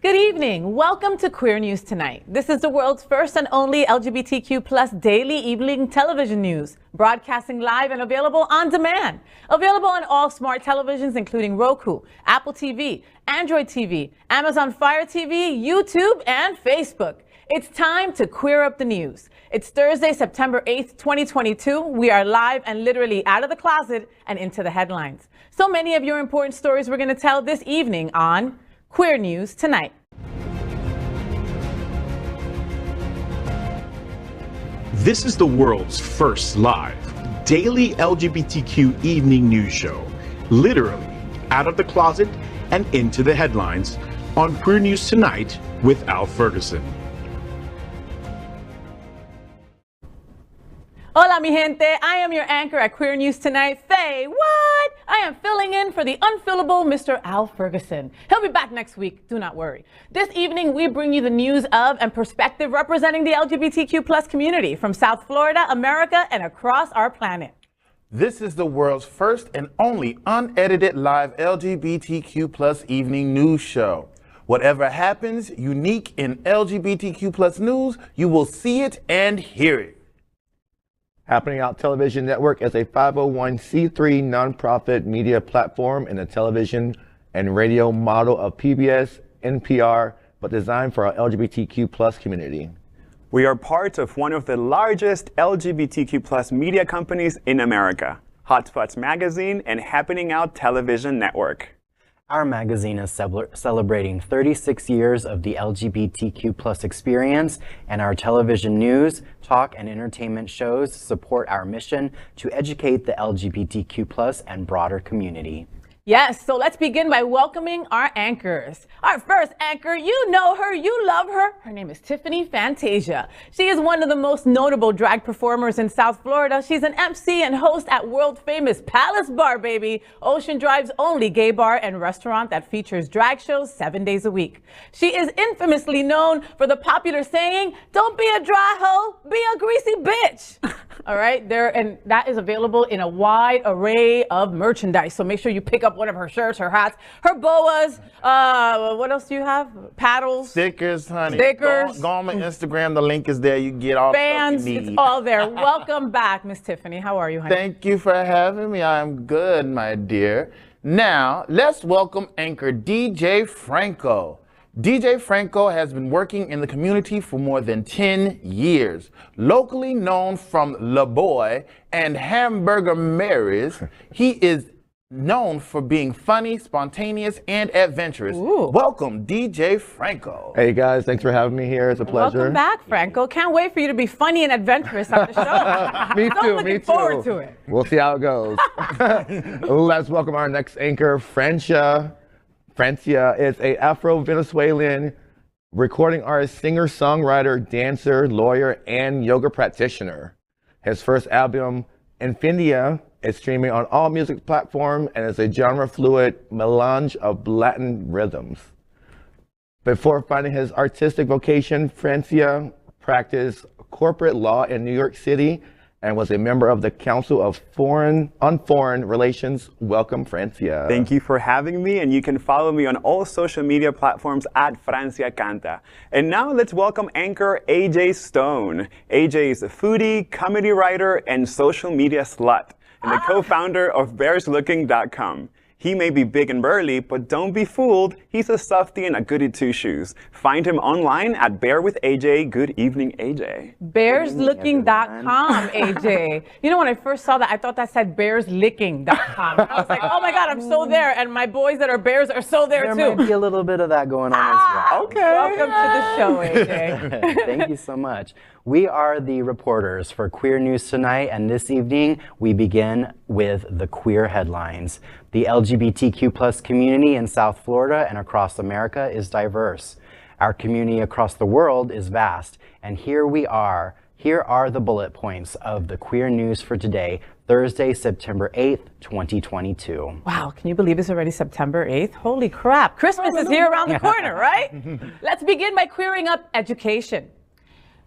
Good evening. Welcome to Queer News Tonight. This is the world's first and only LGBTQ plus daily evening television news, broadcasting live and available on demand. Available on all smart televisions, including Roku, Apple TV, Android TV, Amazon Fire TV, YouTube, and Facebook. It's time to queer up the news. It's Thursday, September 8th, 2022. We are live and literally out of the closet and into the headlines. So many of your important stories we're going to tell this evening on Queer News Tonight. This is the world's first live daily LGBTQ evening news show, literally out of the closet and into the headlines on Queer News Tonight with Al Ferguson. Hola, mi gente. I am your anchor at Queer News Tonight, Faye. What? I am filling in for the unfillable Mr. Al Ferguson. He'll be back next week. Do not worry. This evening, we bring you the news of and perspective representing the LGBTQ plus community from South Florida, America, and across our planet. This is the world's first and only unedited live LGBTQ plus evening news show. Whatever happens unique in LGBTQ plus news, you will see it and hear it. Happening Out Television Network is a 501c3 nonprofit media platform in the television and radio model of PBS, NPR, but designed for our LGBTQ plus community. We are part of one of the largest LGBTQ plus media companies in America, Hotspots Magazine and Happening Out Television Network. Our magazine is celebrating 36 years of the LGBTQ plus experience, and our television news, talk, and entertainment shows support our mission to educate the LGBTQ plus and broader community. Yes, so let's begin by welcoming our anchors. Our first anchor, you know her, you love her. Her name is Tiffany Fantasia. She is one of the most notable drag performers in South Florida. She's an MC and host at world-famous Palace Bar, baby, Ocean Drive's only gay bar and restaurant that features drag shows 7 days a week. She is infamously known for the popular saying, "Don't be a dry hoe, be a greasy bitch." All right, and that is available in a wide array of merchandise. So make sure you pick up one of her shirts, her hats, her boas. What else do you have? Paddles. Stickers, honey. Stickers. Go on my Instagram. The link is there. You get all fans. the stuff you need. It's all there. Welcome back, Miss Tiffany. How are you, honey? Thank you for having me. I'm good, my dear. Now, let's welcome anchor DJ Franco. DJ Franco has been working in the community for more than 10 years. Locally known from La Boy and Hamburger Mary's, he is known for being funny, spontaneous, and adventurous. Ooh. Welcome, DJ Franco. Hey guys, thanks for having me here. It's a pleasure. Welcome back, Franco. Can't wait for you to be funny and adventurous on the show. Me So too, looking me too. forward to it. We'll see how it goes. Let's welcome our next anchor, Francia. Francia is a Afro-Venezuelan recording artist, singer, songwriter, dancer, lawyer, and yoga practitioner. His first album, Infindia, is streaming on all music platforms and is a genre-fluid melange of Latin rhythms. Before finding his artistic vocation, Francia practiced corporate law in New York City and was a member of the Council of Foreign Relations. Welcome, Francia. Thank you for having me, and you can follow me on all social media platforms at Francia Canta. And now let's welcome anchor AJ Stone. AJ is a foodie, comedy writer, and social media slut, and the co-founder of bearslooking.com. He may be big and burly, but don't be fooled. He's a softie and a goody two-shoes. Find him online at Bear with AJ. Good evening, AJ. Bearslooking.com, AJ. You know, when I first saw that, I thought that said bearslicking.com. I was like, oh my God, I'm so there. And my boys that are bears are so there too. There might be a little bit of that going on as well. Okay. Welcome to the show, AJ. Thank you so much. We are the reporters for Queer News Tonight, and this evening we begin with the queer headlines. The LGBTQ plus community in South Florida and across America is diverse. Our community across the world is vast, and here we are. Here are the bullet points of the queer news for today, Thursday, September 8th, 2022. Wow, can you believe it's already September 8th? Holy crap, Christmas is here around the corner, right? Let's begin by queering up education.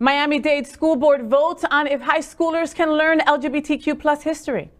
Miami-Dade School Board votes on if high schoolers can learn LGBTQ plus history.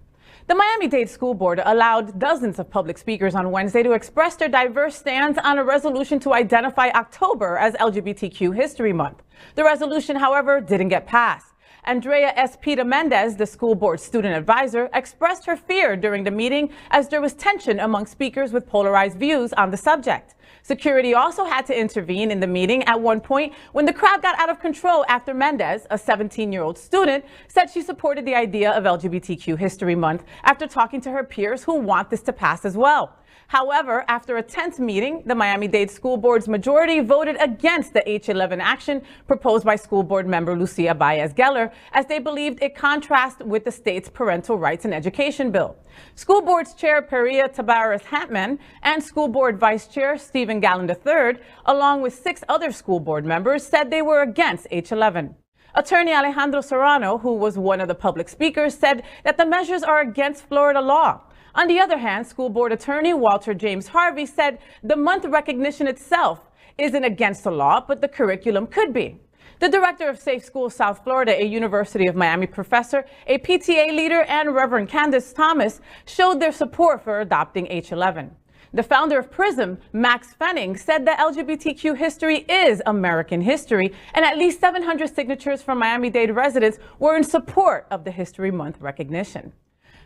The Miami-Dade School Board allowed dozens of public speakers on Wednesday to express their diverse stance on a resolution to identify October as LGBTQ History Month. The resolution, however, didn't get passed. Andrea S. Pita Mendez, the school board student advisor, expressed her fear during the meeting as there was tension among speakers with polarized views on the subject. Security also had to intervene in the meeting at one point when the crowd got out of control after Mendez, a 17-year-old student, said she supported the idea of LGBTQ History Month after talking to her peers who want this to pass as well. However, after a tense meeting, the Miami-Dade School Board's majority voted against the H11 action proposed by school board member Lucia Baez-Geller, as they believed it contrasts with the state's parental rights and education bill. School Board's Chair Peria Tabares-Hantman and School Board Vice Chair Stephen Gallen III, along with 6 other school board members, said they were against H11. Attorney Alejandro Serrano, who was one of the public speakers, said that the measures are against Florida law. On the other hand, school board attorney Walter James Harvey said the month recognition itself isn't against the law, but the curriculum could be. The director of Safe Schools South Florida, a University of Miami professor, a PTA leader, and Reverend Candace Thomas showed their support for adopting H11. The founder of PRISM, Max Fenning, said that LGBTQ history is American history, and at least 700 signatures from Miami-Dade residents were in support of the History Month recognition.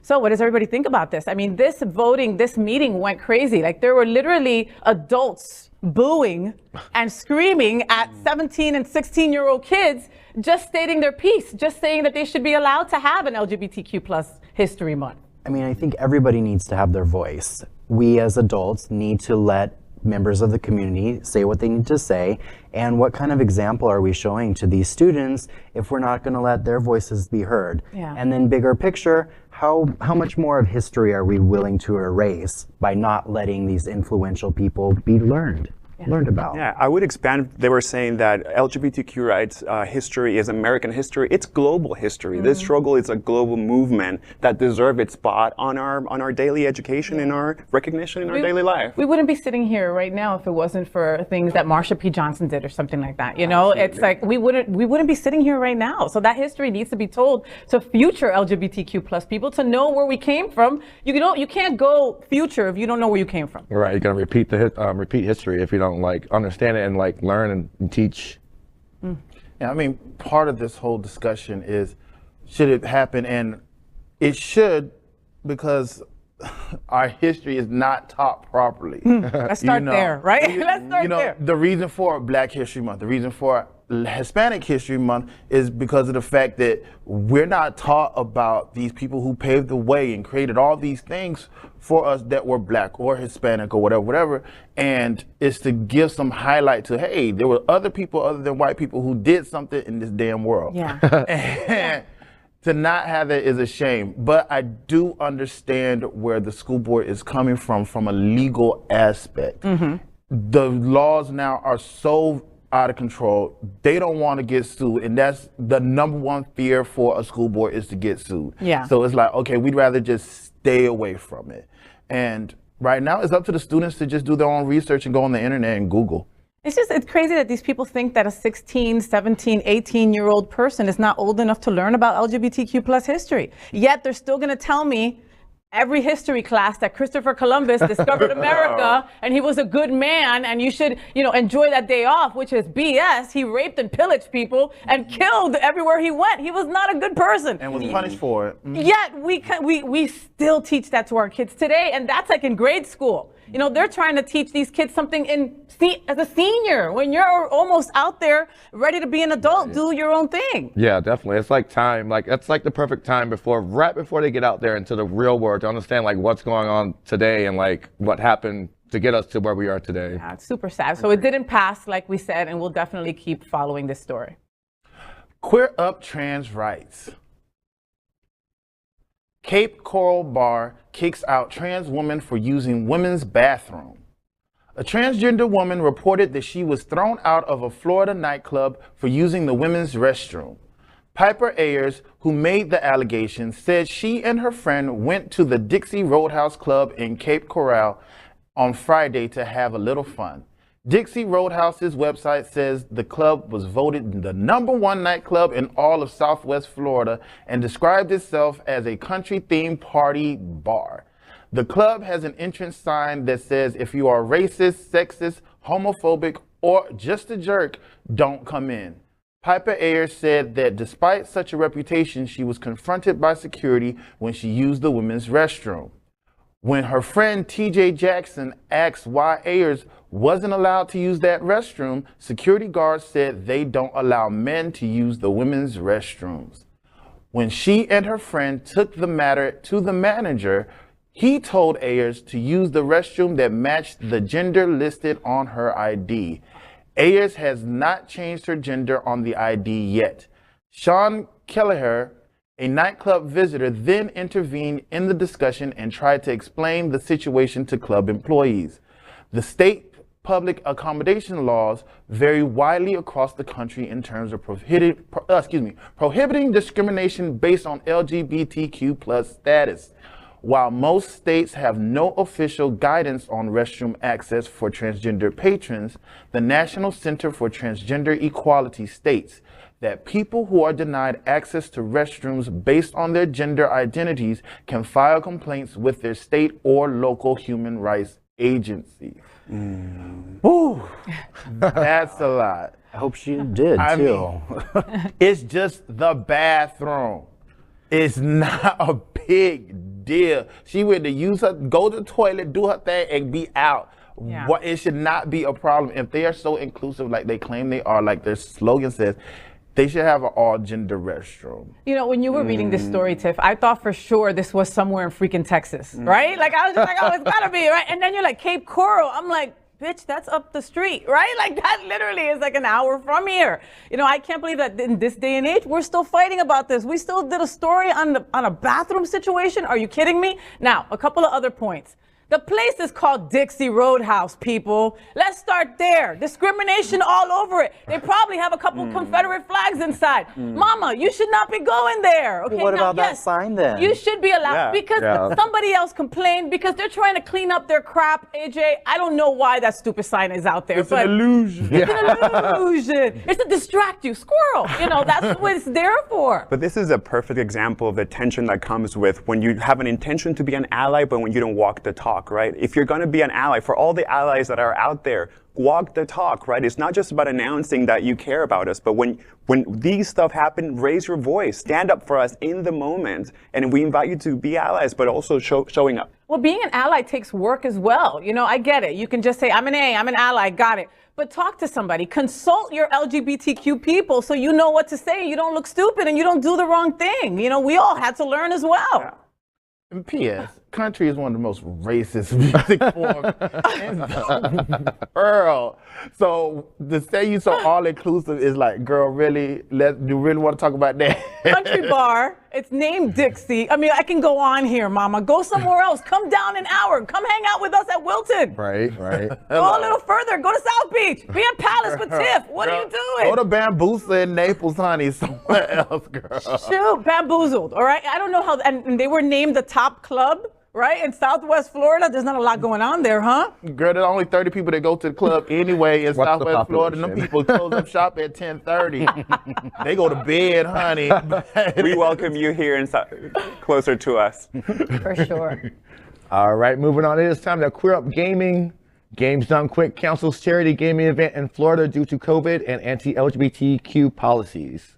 So what does everybody think about this? I mean, this meeting went crazy. Like, there were literally adults booing and screaming at 17 and 16-year-old kids just stating their piece, just saying that they should be allowed to have an LGBTQ plus History Month. I mean, I think everybody needs to have their voice. We as adults need to let members of the community say what they need to say, and what kind of example are we showing to these students if we're not going to let their voices be heard? Yeah. And then bigger picture, how much more of history are we willing to erase by not letting these influential people be learned about? Yeah, I would expand. They were saying that LGBTQ rights history is American history. It's global history. This struggle is a global movement that deserves its spot on our daily education and our recognition in our daily life. We wouldn't be sitting here right now if it wasn't for things that Marsha P. Johnson did or something like that. You know, it's like we wouldn't be sitting here right now. So that history needs to be told to future LGBTQ plus people to know where we came from. You can't go future if you don't know where you came from. Right, you're gonna repeat history if you don't understand it and learn and teach. Yeah, I mean, part of this whole discussion is, should it happen? And it should, because our history is not taught properly. Let's start there, right? Let's start there. The reason for Black History Month, the reason for Hispanic History Month is because of the fact that we're not taught about these people who paved the way and created all these things for us that were Black or Hispanic or whatever. And it's to give some highlight to, hey, there were other people other than white people who did something in this damn world. Yeah. And to not have that is a shame. But I do understand where the school board is coming from a legal aspect. The laws now are so out of control. They don't want to get sued, and that's the #1 fear for a school board, is to get sued. Yeah. So it's like, okay, we'd rather just stay away from it. And right now it's up to the students to just do their own research and go on the internet and Google. It's crazy that these people think that a 16, 17, 18-year-old person is not old enough to learn about LGBTQ plus history. Yet they're still going to tell me every history class that Christopher Columbus discovered America and he was a good man and you should, enjoy that day off, which is BS. He raped and pillaged people and killed everywhere he went. He was not a good person. And was punished for it. Yet we still teach that to our kids today, and that's like in grade school. They're trying to teach these kids something as a senior. When you're almost out there ready to be an adult, do your own thing. Yeah, definitely. It's like time. It's like the perfect time right before they get out there into the real world to understand what's going on today and what happened to get us to where we are today. Yeah, it's super sad. So it didn't pass, like we said, and we'll definitely keep following this story. Queer up trans rights. Cape Coral Bar kicks out trans woman for using women's bathroom. A transgender woman reported that she was thrown out of a Florida nightclub for using the women's restroom. Piper Ayers, who made the allegation, said she and her friend went to the Dixie Roadhouse Club in Cape Coral on Friday to have a little fun. Dixie Roadhouse's website says the club was voted the #1 nightclub in all of Southwest Florida and described itself as a country-themed party bar. The club has an entrance sign that says, if you are racist, sexist, homophobic, or just a jerk, don't come in. Piper Ayers said that despite such a reputation, she was confronted by security when she used the women's restroom. When her friend TJ Jackson asked why Ayers wasn't allowed to use that restroom, security guards said they don't allow men to use the women's restrooms. When she and her friend took the matter to the manager, he told Ayers to use the restroom that matched the gender listed on her ID. Ayers has not changed her gender on the ID yet. Sean Kelleher, a nightclub visitor, then intervened in the discussion and tried to explain the situation to club employees. The state public accommodation laws vary widely across the country in terms of prohibiting discrimination based on LGBTQ+ status. While most states have no official guidance on restroom access for transgender patrons, the National Center for Transgender Equality states that people who are denied access to restrooms based on their gender identities can file complaints with their state or local human rights agency. Whew, that's a lot. I hope she did, too. It's just the bathroom. It's not a big deal. She went to go to the toilet, do her thing, and be out. Yeah. It should not be a problem. If they are so inclusive like they claim they are, like their slogan says, they should have an all-gender restroom. You know, when you were reading this story, Tiff, I thought for sure this was somewhere in freaking Texas, right? Like, I was just like, oh, it's gotta be, right? And then you're like, Cape Coral. I'm like, bitch, that's up the street, right? Like, that literally is like an hour from here. You know, I can't believe that in this day and age, we're still fighting about this. We still did a story on a bathroom situation. Are you kidding me? Now, a couple of other points. The place is called Dixie Roadhouse, people. Let's start there. Discrimination all over it. They probably have a couple Confederate flags inside. Mama, you should not be going there. Okay, well, what now, about that sign then? You should be allowed because somebody else complained because they're trying to clean up their crap, AJ. I don't know why that stupid sign is out there. It's an illusion. It's an illusion. It's to distract you. Squirrel. You know, that's what it's there for. But this is a perfect example of the tension that comes with when you have an intention to be an ally, but when you don't walk the talk. Right? If you're going to be an ally, for all the allies that are out there, walk the talk, right? It's not just about announcing that you care about us, but when these stuff happen, raise your voice, stand up for us in the moment, and we invite you to be allies, but also showing up. Well, being an ally takes work as well. You know, I get it. You can just say, I'm an ally, got it. But talk to somebody, consult your LGBTQ people so you know what to say, you don't look stupid and you don't do the wrong thing. You know, we all had to learn as well. Yeah. And P.S. Country is one of the most racist music forms in the world. So to say you so all-inclusive is like, girl, really? You really want to talk about that? Country bar. It's named Dixie. I mean, I can go on here, Mama. Go somewhere else. Come down an hour. Come hang out with us at Wilton. Right. Go a little further. Go to South Beach. Be in Palace with Tiff. What are you doing? Go to Bambusa in Naples, honey. Somewhere else, girl. Shoot, bamboozled. All right. I don't know how. And they were named the top club. Right? In Southwest Florida, there's not a lot going on there, huh? Girl, there's only 30 people that go to the club anyway in Southwest Florida. And them people close up shop at 10:30. They go to bed, honey. We welcome you here and closer to us. For sure. All right, moving on. It is time to queer up gaming. Games Done Quick cancels charity gaming event in Florida due to COVID and anti-LGBTQ policies.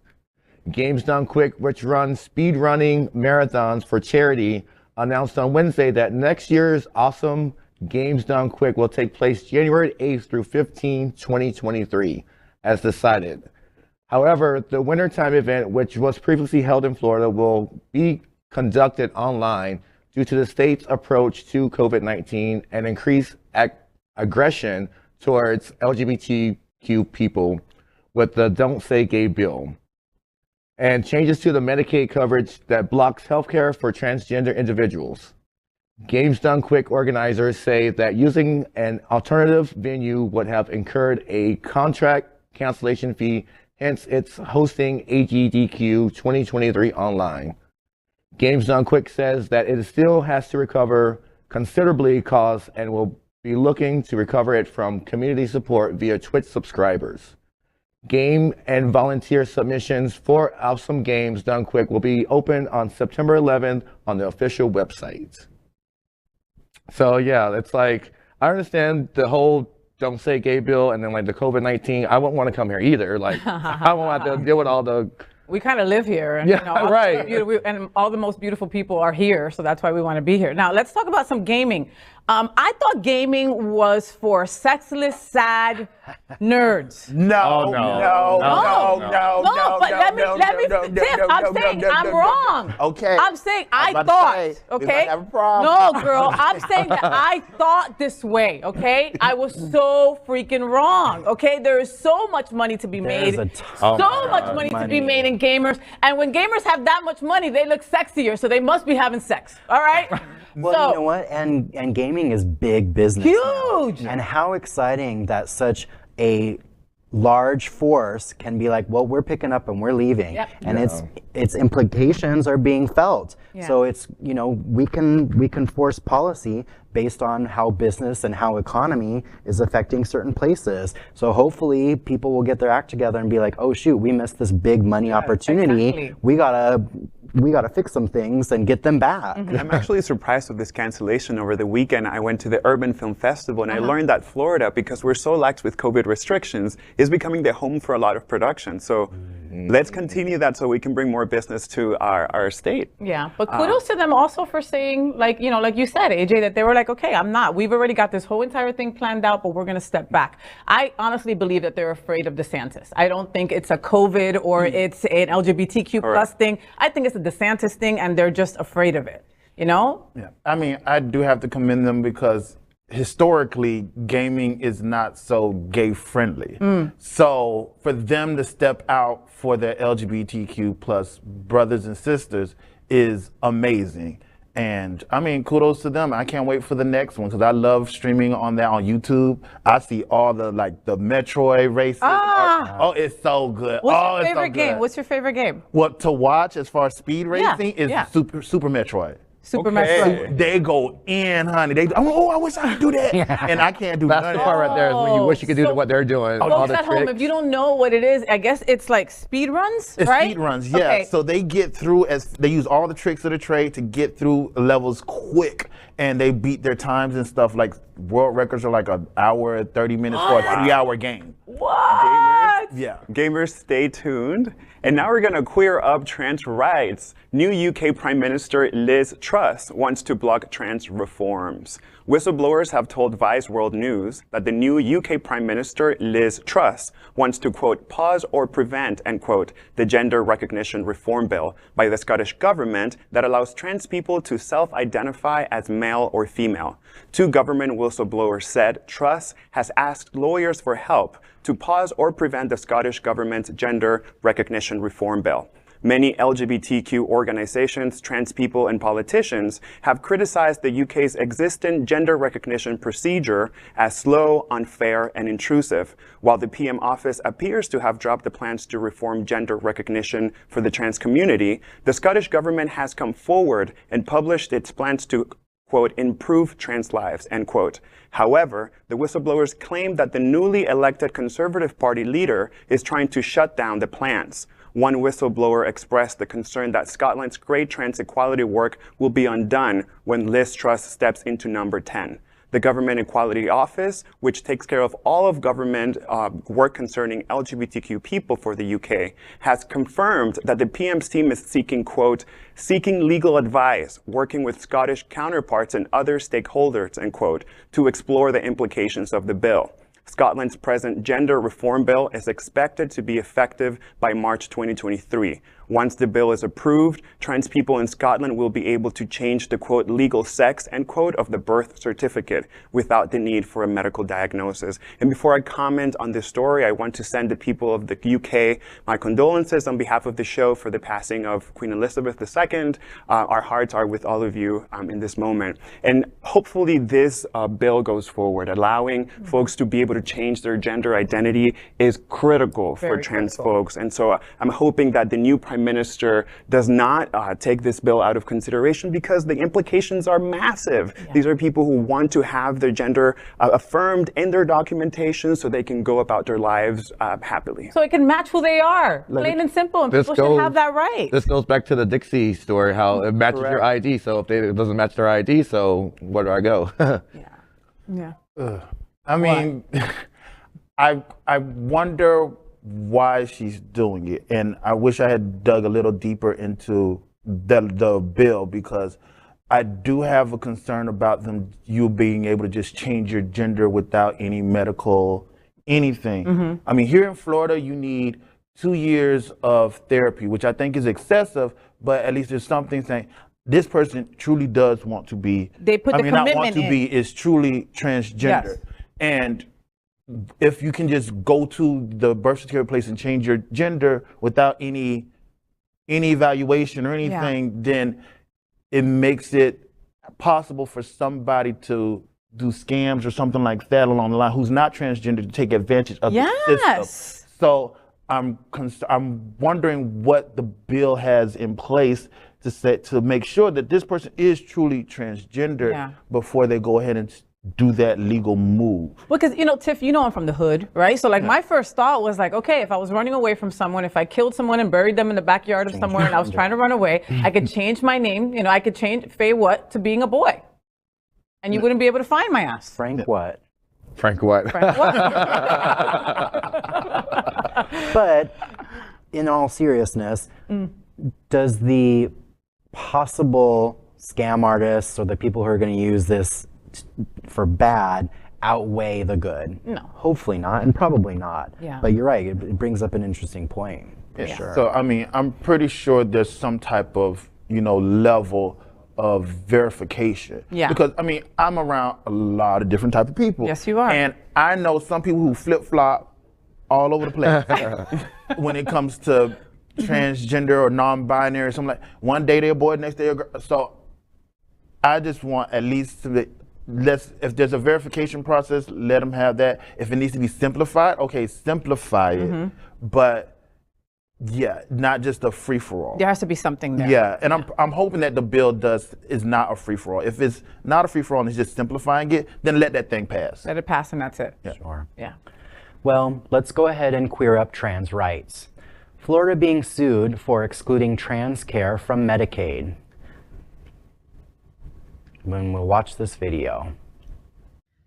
Games Done Quick, which runs speed running marathons for charity, announced on Wednesday that next year's Awesome Games Done Quick will take place January 8th through 15, 2023, as decided. However, the wintertime event, which was previously held in Florida, will be conducted online due to the state's approach to COVID-19 and increased aggression towards LGBTQ people with the Don't Say Gay bill, and changes to the Medicaid coverage that blocks healthcare for transgender individuals. Games Done Quick organizers say that using an alternative venue would have incurred a contract cancellation fee, hence it's hosting AGDQ 2023 online. Games Done Quick says that it still has to recover considerably costs and will be looking to recover it from community support via Twitch subscribers. Game and volunteer submissions for Awesome Games Done Quick will be open on September 11th on the official website. So yeah, it's like, I understand the whole don't say gay bill and then like the COVID-19. I wouldn't want to come here either. Like, I won't have to deal with all the... We kind of live here. And, yeah, right. And all the most beautiful people are here, so that's why we want to be here. Now, let's talk about some gaming. I thought gaming was for sexless, sad nerds. No, but let me, Tiff, I'm saying I'm wrong. Okay. I'm saying I thought, okay? Have a problem. No, girl, I'm saying that I thought this way, okay? I was so freaking wrong, okay? There is so much money to be made. So much money to be made in gamers. And when gamers have that much money, they look sexier, so they must be having sex, all right? Well, so, you know what? And gaming is big business. Huge. Now. And how exciting that such a large force can be like, well, we're picking up and we're leaving. Yep. And its implications are being felt. Yeah. So it's, you know, we can force policy based on how business and how economy is affecting certain places. So hopefully people will get their act together and be like, oh shoot, we missed this big money opportunity. Exactly. We gotta fix some things and get them back. Mm-hmm. I'm actually surprised with this cancellation over the weekend. I went to the Urban Film Festival and I learned that Florida, because we're so lax with COVID restrictions, is becoming the home for a lot of production. So let's continue that so we can bring more business to our state. Yeah, but kudos to them also for saying, like, you know, like you said, AJ, that they were like, okay, we've already got this whole entire thing planned out, but we're gonna step back. I honestly believe that they're afraid of DeSantis. I don't think it's a COVID or it's an LGBTQ plus thing. I think it's a DeSantis thing and they're just afraid of it, you know? Yeah, I mean, I do have to commend them because historically, gaming is not so gay friendly. So for them to step out for their LGBTQ plus brothers and sisters is amazing. And I mean, kudos to them. I can't wait for the next one because I love streaming on YouTube. I see all the the Metroid races. Oh, it's so good. What's your favorite game? What's your favorite game? What to watch as far as speed racing is Super Metroid. Super Metroid. They go in, honey. I wish I could do that. And I can't do that. That's the part right there is when you wish you could do what they're doing. Folks at home, if you don't know what it is, I guess it's like speed runs, right? Speed runs, yeah. Okay. So they get through they use all the tricks of the trade to get through levels quick, and they beat their times and stuff. Like world records are like an hour and 30 minutes for a 3-hour game. What? Gamers, stay tuned. And now we're going to queer up trans rights. New UK Prime Minister Liz Truss wants to block trans reforms. Whistleblowers have told Vice World News that the new UK Prime Minister Liz Truss wants to, quote, pause or prevent, end quote, the gender recognition reform bill by the Scottish government that allows trans people to self-identify as male or female. Two government whistleblowers said Truss has asked lawyers for help to pause or prevent the Scottish government's gender recognition reform bill. Many LGBTQ organizations, trans people, and politicians have criticized the UK's existing gender recognition procedure as slow, unfair, and intrusive. While the PM office appears to have dropped the plans to reform gender recognition for the trans community, the Scottish government has come forward and published its plans to, quote, improve trans lives, end quote. However, the whistleblowers claim that the newly elected Conservative Party leader is trying to shut down the plans. One whistleblower expressed the concern that Scotland's great trans equality work will be undone when Liz Truss steps into number 10. The Government Equality Office, which takes care of all of government work concerning LGBTQ people for the UK, has confirmed that the PM's team is seeking, quote, seeking legal advice, working with Scottish counterparts and other stakeholders, end quote, to explore the implications of the bill. Scotland's present gender reform bill is expected to be effective by March 2023. Once the bill is approved, trans people in Scotland will be able to change the, quote, legal sex, end quote, of the birth certificate without the need for a medical diagnosis. And before I comment on this story, I want to send the people of the UK my condolences on behalf of the show for the passing of Queen Elizabeth II. Our hearts are with all of you in this moment. And hopefully this bill goes forward. Allowing folks to be able to change their gender identity is critical for trans folks. And so I'm hoping that the new Prime Prime Minister does not take this bill out of consideration because the implications are massive. Yeah. These are people who want to have their gender affirmed in their documentation so they can go about their lives happily. So it can match who they are, plain and simple, and people should have that right. This goes back to the Dixie story, how it matches your ID. So if it doesn't match their ID, so where do I go? Yeah. I mean, I wonder why she's doing it, and I wish I had dug a little deeper into the bill, because I do have a concern about you being able to just change your gender without any medical anything. Mm-hmm. I mean, here in Florida, you need 2 years of therapy, which I think is excessive, but at least there's something saying this person truly does want to be. They put the commitment in. Not want to be, is truly transgender. Yes. And if you can just go to the birth certificate place and change your gender without any evaluation or anything, then it makes it possible for somebody to do scams or something like that along the line who's not transgender to take advantage of the system. So I'm wondering what the bill has in place to make sure that this person is truly transgender before they go ahead and do that legal move. Because, Tiff, I'm from the hood, right? So my first thought was like, okay, if I was running away from someone, if I killed someone and buried them in the backyard of somewhere and I was trying to run away, I could change my name, I could change Faye what to being a boy. And you wouldn't be able to find my ass. Frank what? Frank what? Frank what? But in all seriousness, does the possible scam artists or the people who are going to use this for bad outweigh the good? No. Hopefully not, and probably not. Yeah. But you're right, it brings up an interesting point, for sure. So, I mean, I'm pretty sure there's some type of, level of verification. Yeah. Because, I mean, I'm around a lot of different type of people. Yes, you are. And I know some people who flip-flop all over the place when it comes to transgender or non-binary or something like. One day they're a boy, next day a girl. So I just want at least if there's a verification process, let them have that. If it needs to be simplified, okay, simplify it. But not just a free-for-all. There has to be something there. Yeah, and I'm hoping that the bill is not a free-for-all. If it's not a free-for-all and it's just simplifying it, then let that thing pass. Let it pass and that's it. Yeah. Sure. Yeah. Well, let's go ahead and queer up trans rights. Florida being sued for excluding trans care from Medicaid. When we'll watch this video.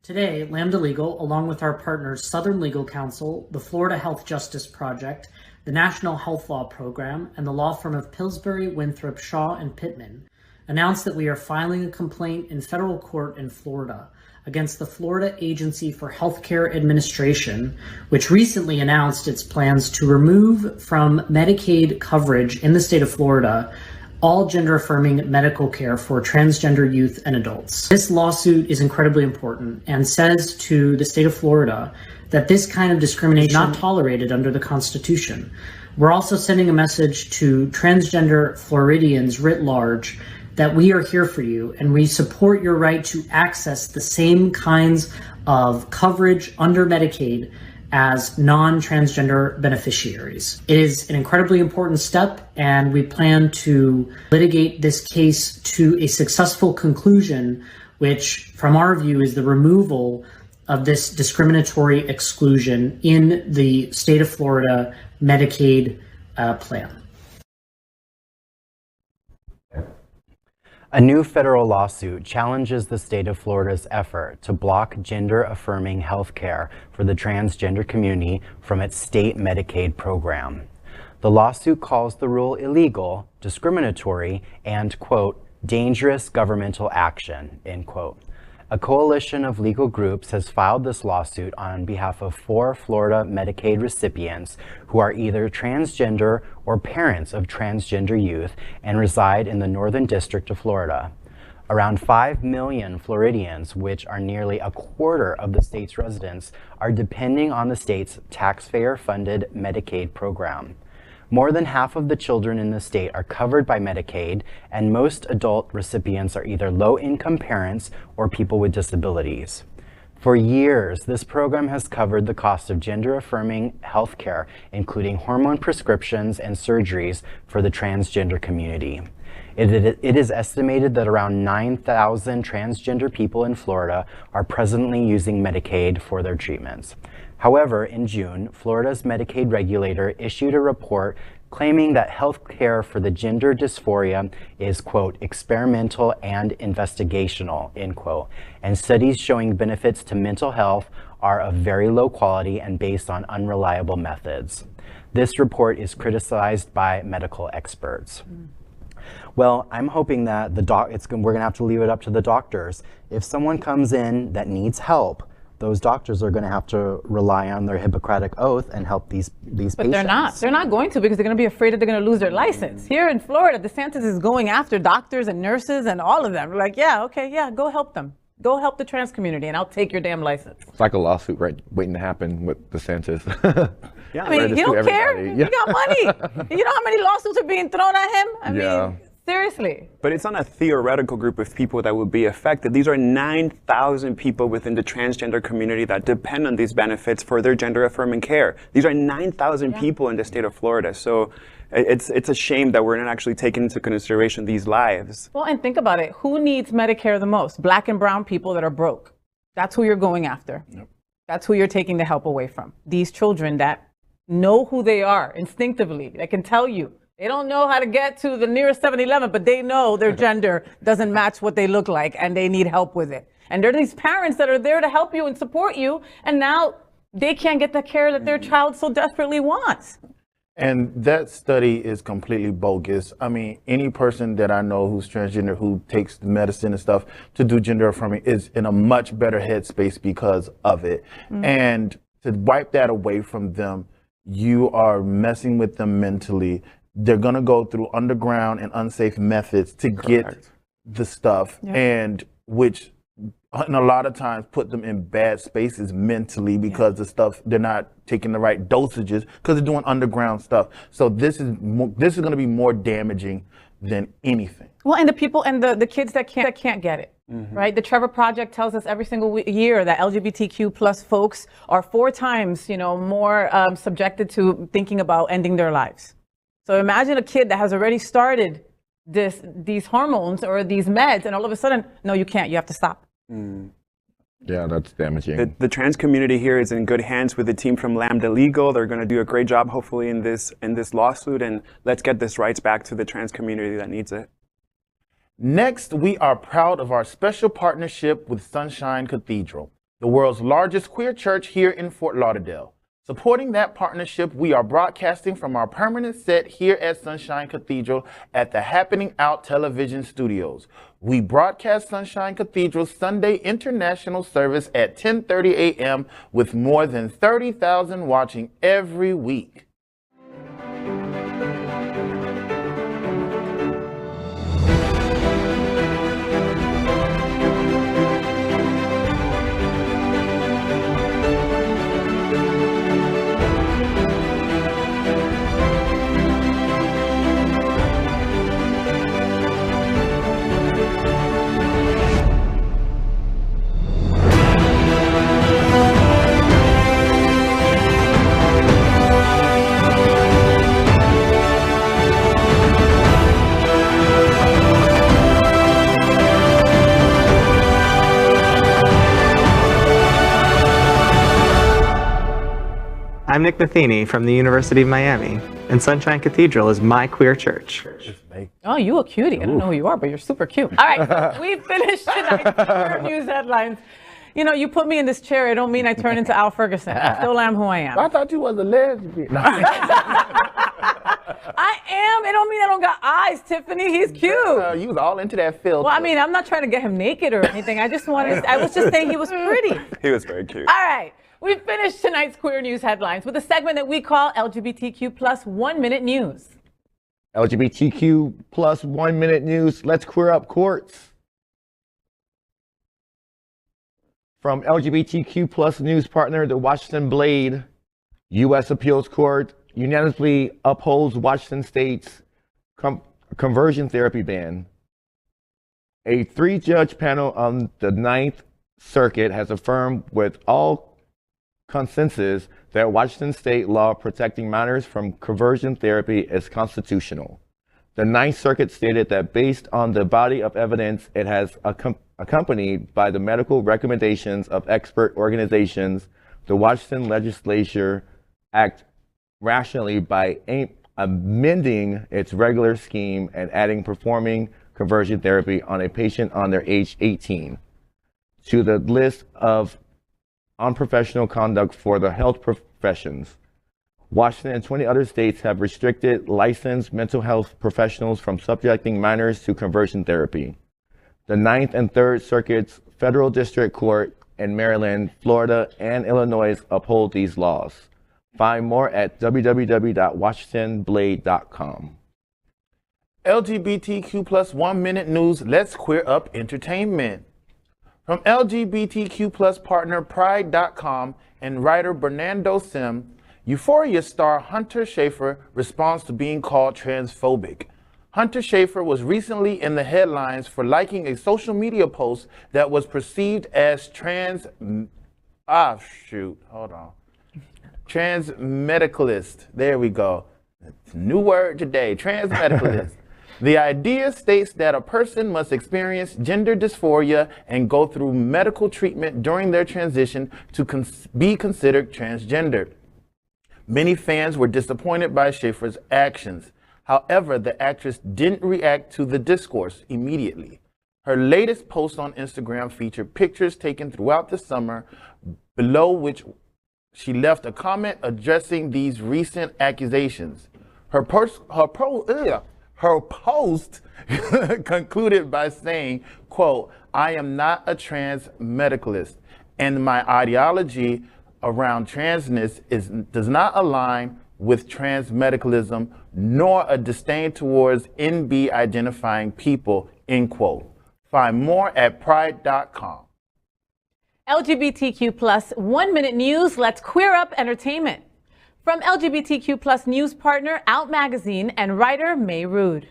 Today, Lambda Legal, along with our partners Southern Legal Counsel, the Florida Health Justice Project, the National Health Law Program, and the law firm of Pillsbury, Winthrop, Shaw, and Pittman, announced that we are filing a complaint in federal court in Florida against the Florida Agency for Healthcare Administration, which recently announced its plans to remove from Medicaid coverage in the state of Florida all gender-affirming medical care for transgender youth and adults. This lawsuit is incredibly important and says to the state of Florida that this kind of discrimination is not tolerated under the Constitution. We're also sending a message to transgender Floridians writ large that we are here for you and we support your right to access the same kinds of coverage under Medicaid as non-transgender beneficiaries. It is an incredibly important step, and we plan to litigate this case to a successful conclusion, which, from our view, is the removal of this discriminatory exclusion in the state of Florida Medicaid plan. A new federal lawsuit challenges the state of Florida's effort to block gender-affirming health care for the transgender community from its state Medicaid program. The lawsuit calls the rule illegal, discriminatory, and, quote, dangerous governmental action, end quote. A coalition of legal groups has filed this lawsuit on behalf of 4 Florida Medicaid recipients who are either transgender or parents of transgender youth and reside in the Northern District of Florida. Around 5 million Floridians, which are nearly a quarter of the state's residents, are depending on the state's taxpayer-funded Medicaid program. More than half of the children in the state are covered by Medicaid, and most adult recipients are either low-income parents or people with disabilities. For years, this program has covered the cost of gender-affirming healthcare, including hormone prescriptions and surgeries for the transgender community. It is estimated that around 9,000 transgender people in Florida are presently using Medicaid for their treatments. However, in June, Florida's Medicaid regulator issued a report claiming that health care for the gender dysphoria is, quote, experimental and investigational, end quote, and studies showing benefits to mental health are of very low quality and based on unreliable methods. This report is criticized by medical experts. Well, I'm hoping that we're going to have to leave it up to the doctors. If someone comes in that needs help, those doctors are going to have to rely on their Hippocratic oath and help these patients. But they're not. They're not going to, because they're going to be afraid that they're going to lose their license. Here in Florida, DeSantis is going after doctors and nurses and all of them. We're like, yeah, okay, yeah, go help them. Go help the trans community, and I'll take your damn license. It's like a lawsuit waiting to happen with DeSantis. Yeah, I mean, you don't care. Yeah. You got money. You know how many lawsuits are being thrown at him? I mean, seriously. But it's not a theoretical group of people that will be affected. These are 9,000 people within the transgender community that depend on these benefits for their gender-affirming care. These are 9,000 people in the state of Florida. So it's a shame that we're not actually taking into consideration these lives. Well, and think about it. Who needs Medicare the most? Black and brown people that are broke. That's who you're going after. Yep. That's who you're taking the help away from. These children that know who they are instinctively. They can tell you. They don't know how to get to the nearest 7-Eleven, but they know their gender doesn't match what they look like, and they need help with it. And there are these parents that are there to help you and support you, and now they can't get the care that their child so desperately wants. And that study is completely bogus. I mean, any person that I know who's transgender, who takes the medicine and stuff to do gender affirming, is in a much better headspace because of it. And to wipe that away from them, you are messing with them mentally. They're going to go through underground and unsafe methods to get the stuff, and which and a lot of times put them in bad spaces mentally because the stuff, they're not taking the right dosages because they're doing underground stuff. So this is going to be more damaging than anything. Well, and the people and the kids that can't get it, right? The Trevor Project tells us every single year that LGBTQ plus folks are 4 times, more subjected to thinking about ending their lives. So imagine a kid that has already started these hormones or these meds, and all of a sudden, no, you can't. You have to stop. Yeah, that's damaging. The trans community here is in good hands with the team from Lambda Legal. They're going to do a great job, hopefully, in this lawsuit, and let's get this rights back to the trans community that needs it. Next, we are proud of our special partnership with Sunshine Cathedral, the world's largest queer church here in Fort Lauderdale. Supporting that partnership, we are broadcasting from our permanent set here at Sunshine Cathedral at the Happening Out television studios. We broadcast Sunshine Cathedral's Sunday International Service at 10:30 a.m. with more than 30,000 watching every week. I'm Nick Matheny from the University of Miami, and Sunshine Cathedral is my queer church. Oh, you a cutie. I don't know who you are, but you're super cute. All right, we finished tonight's queer news headlines. You put me in this chair, it don't mean I turn into Al Ferguson. I still am who I am. I thought you was a lesbian. I am. It don't mean I don't got eyes, Tiffany. He's cute. You was all into that filter. Well, I mean, I'm not trying to get him naked or anything. I was just saying he was pretty. He was very cute. All right. We finished tonight's queer news headlines with a segment that we call LGBTQ plus 1 minute news. LGBTQ plus 1 minute news. Let's queer up courts. From LGBTQ plus news partner, the Washington Blade, U.S. Appeals Court unanimously upholds Washington State's conversion therapy ban. A 3-judge panel on the 9th Circuit has affirmed with all consensus that Washington state law protecting minors from conversion therapy is constitutional. The Ninth Circuit stated that based on the body of evidence it has accompanied by the medical recommendations of expert organizations, the Washington legislature act rationally by amending its regular scheme and adding performing conversion therapy on a patient under age 18 to the list of unprofessional conduct for the health professions. Washington and 20 other states have restricted licensed mental health professionals from subjecting minors to conversion therapy. The Ninth and Third Circuits Federal District Court in Maryland, Florida, and Illinois uphold these laws. Find more at www.washingtonblade.com. LGBTQ plus 1 minute news, let's queer up entertainment. From LGBTQ plus partner Pride.com and writer Bernardo Sim, Euphoria star Hunter Schafer responds to being called transphobic. Hunter Schafer was recently in the headlines for liking a social media post that was perceived as transmedicalist. There we go. New word today, transmedicalist. The idea states that a person must experience gender dysphoria and go through medical treatment during their transition to be considered transgender. Many fans were disappointed by Schafer's actions. However, the actress didn't react to the discourse immediately. Her latest post on Instagram featured pictures taken throughout the summer, below which she left a comment addressing these recent accusations. Her post concluded by saying, quote, "I am not a trans medicalist, and my ideology around transness does not align with trans medicalism, nor a disdain towards NB identifying people," end quote. Find more at pride.com. LGBTQ plus 1 minute news, let's queer up entertainment. From LGBTQ plus news partner Out Magazine and writer May Rude.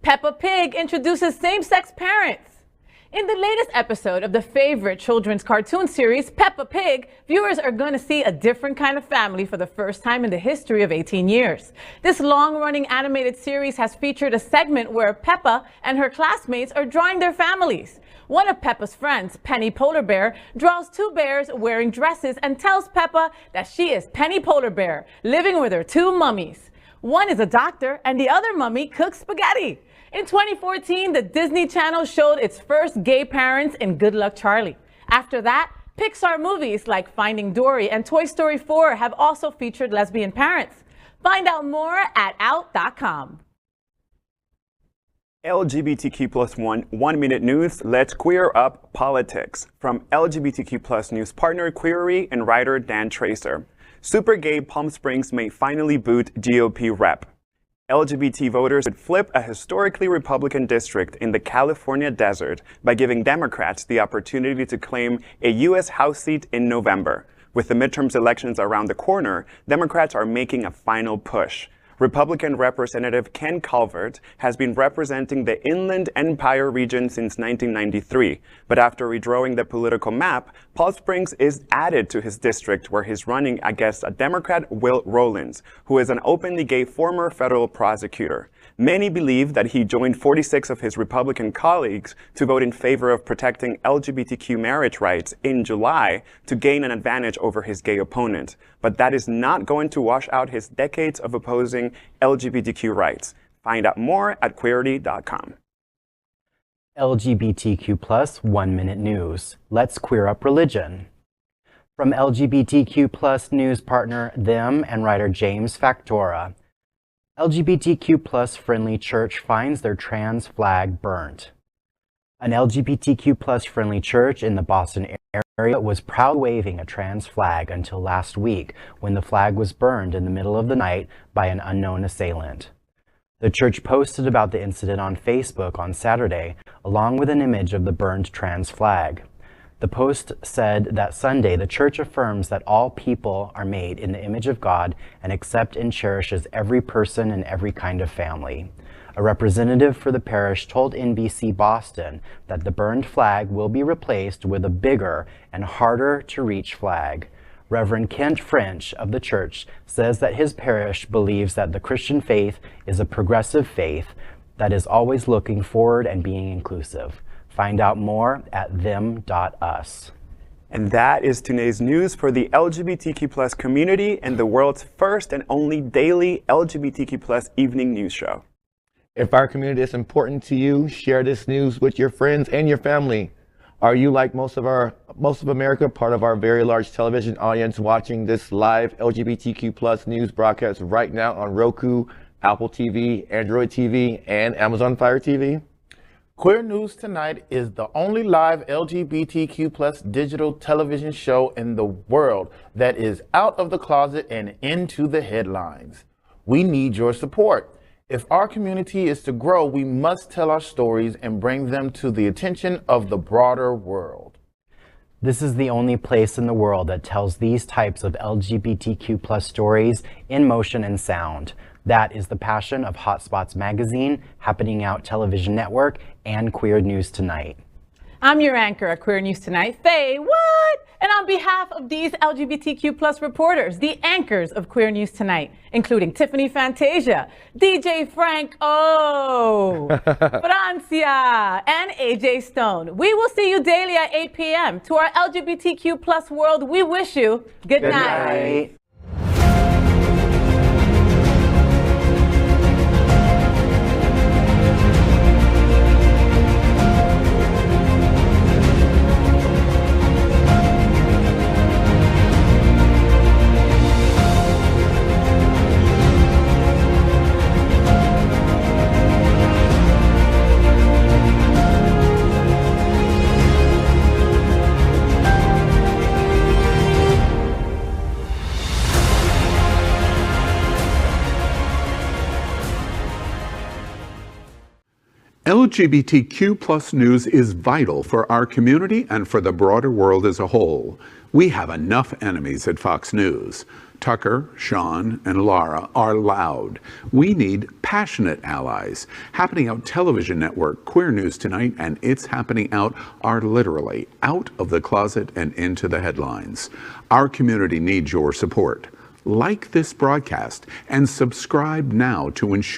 Peppa Pig introduces same-sex parents. In the latest episode of the favorite children's cartoon series, Peppa Pig, viewers are going to see a different kind of family for the first time in the history of 18 years. This long-running animated series has featured a segment where Peppa and her classmates are drawing their families. One of Peppa's friends, Penny Polar Bear, draws two bears wearing dresses and tells Peppa that she is Penny Polar Bear, living with her two mummies. One is a doctor and the other mummy cooks spaghetti. In 2014, the Disney Channel showed its first gay parents in Good Luck Charlie. After that, Pixar movies like Finding Dory and Toy Story 4 have also featured lesbian parents. Find out more at out.com. LGBTQ plus 1 minute news, let's queer up politics. From LGBTQ plus news partner Queery and writer Dan Tracer. Super gay Palm Springs may finally boot GOP rep. LGBT voters would flip a historically Republican district in the California desert by giving Democrats the opportunity to claim a U.S. House seat in November. With the midterms elections around the corner, Democrats are making a final push. Republican Representative Ken Calvert has been representing the Inland Empire region since 1993, but after redrawing the political map, Palm Springs is added to his district where he's running against a Democrat, Will Rowlands, who is an openly gay former federal prosecutor. Many believe that he joined 46 of his Republican colleagues to vote in favor of protecting LGBTQ marriage rights in July to gain an advantage over his gay opponent. But that is not going to wash out his decades of opposing LGBTQ rights. Find out more at queerty.com. LGBTQ plus 1 minute news. Let's queer up religion. From LGBTQ plus news partner Them and writer James Factora. LGBTQ plus friendly church finds their trans flag burnt. An LGBTQ plus friendly church in the Boston area was proud waving a trans flag until last week when the flag was burned in the middle of the night by an unknown assailant. The church posted about the incident on Facebook on Saturday, along with an image of the burned trans flag. The post said that Sunday, the church affirms that all people are made in the image of God and accepts and cherishes every person and every kind of family. A representative for the parish told NBC Boston that the burned flag will be replaced with a bigger and harder to reach flag. Reverend Kent French of the church says that his parish believes that the Christian faith is a progressive faith that is always looking forward and being inclusive. Find out more at them.us. And that is today's news for the LGBTQ+ community and the world's first and only daily LGBTQ+ evening news show. If our community is important to you, share this news with your friends and your family. Are you, like most of America, part of our very large television audience watching this live LGBTQ+ news broadcast right now on Roku, Apple TV, Android TV, and Amazon Fire TV? Queer News Tonight is the only live LGBTQ+ digital television show in the world that is out of the closet and into the headlines. We need your support. If our community is to grow, we must tell our stories and bring them to the attention of the broader world. This is the only place in the world that tells these types of LGBTQ+ stories in motion and sound. That is the passion of Hotspots Magazine, Happening Out Television Network, and Queer News Tonight. I'm your anchor at Queer News Tonight, Faye. What? And on behalf of these LGBTQ+ reporters, the anchors of Queer News Tonight, including Tiffany Fantasia, DJ Frank O, Francia, and AJ Stone. We will see you daily at 8 p.m. To our LGBTQ+ world, we wish you good night. LGBTQ+ news is vital for our community and for the broader world as a whole. We have enough enemies at Fox News. Tucker, Sean, and Laura are loud. We need passionate allies. Happening Out Television Network, Queer News Tonight, and It's Happening Out are literally out of the closet and into the headlines. Our community needs your support. Like this broadcast and subscribe now to ensure